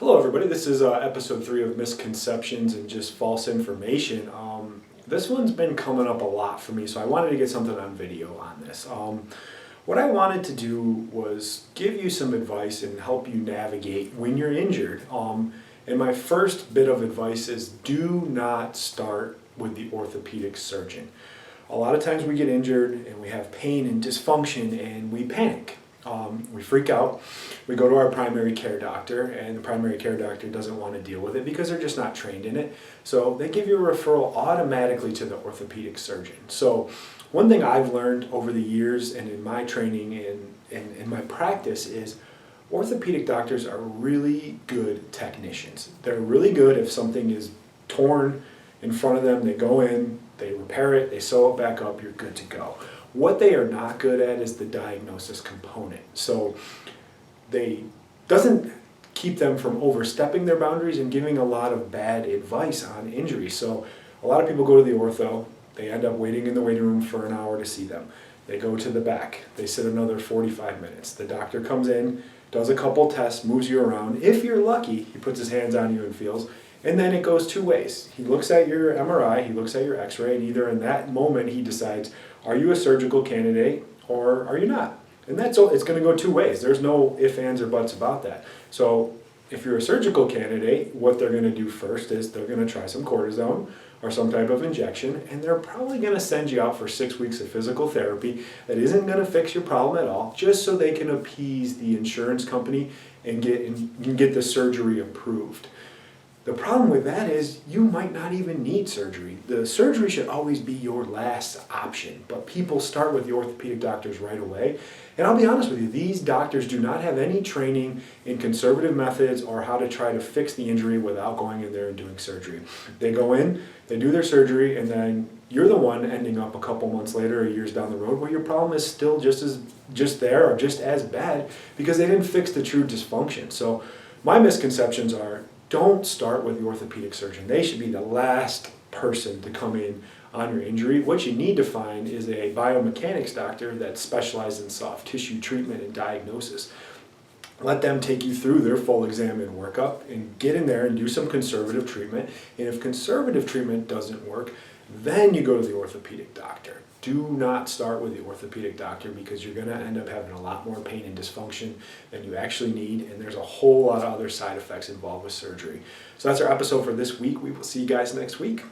Hello everybody, this is episode 3 of Misconceptions and just false information. This one's been coming up a lot for me, so I wanted to get something on video on this. What I wanted to do was give you some advice and help you navigate when you're injured. And my first bit of advice is do not start with the orthopedic surgeon. A lot of times we get injured and we have pain and dysfunction and we panic. We freak out, we go to our primary care doctor, and the primary care doctor doesn't want to deal with it because they're just not trained in it. So they give you a referral automatically to the orthopedic surgeon. So one thing I've learned over the years and in my training and in my practice is orthopedic doctors are really good technicians. They're really good if something is torn in front of them, they go in, they repair it, they sew it back up, you're good to go. What they are not good at is the diagnosis component. So they doesn't keep them from overstepping their boundaries and giving a lot of bad advice on injury. So a lot of people go to the ortho, they end up waiting in the waiting room for an hour to see them. They go to the back, they sit another 45 minutes. The doctor comes in, does a couple tests, moves you around. If you're lucky, he puts his hands on you and feels. And then it goes two ways. He looks at your MRI, he looks at your x-ray, and either in that moment he decides, are you a surgical candidate or are you not? And it's going to go two ways. There's no ifs, ands, or buts about that. So if you're a surgical candidate, what they're going to do first is they're going to try some cortisone or some type of injection, and they're probably going to send you out for 6 weeks of physical therapy that isn't going to fix your problem at all, just so they can appease the insurance company and get the surgery approved. The problem with that is you might not even need surgery. The surgery should always be your last option, but people start with the orthopedic doctors right away. And I'll be honest with you, these doctors do not have any training in conservative methods or how to try to fix the injury without going in there and doing surgery. They go in, they do their surgery, and then you're the one ending up a couple months later or years down the road where your problem is still just there or just as bad because they didn't fix the true dysfunction. So my misconceptions are, don't start with the orthopedic surgeon. They should be the last person to come in on your injury. What you need to find is a biomechanics doctor that specializes in soft tissue treatment and diagnosis. Let them take you through their full exam and workup and get in there and do some conservative treatment. And if conservative treatment doesn't work, then you go to the orthopedic doctor. Do not start with the orthopedic doctor because you're going to end up having a lot more pain and dysfunction than you actually need, and there's a whole lot of other side effects involved with surgery. So that's our episode for this week. We will see you guys next week.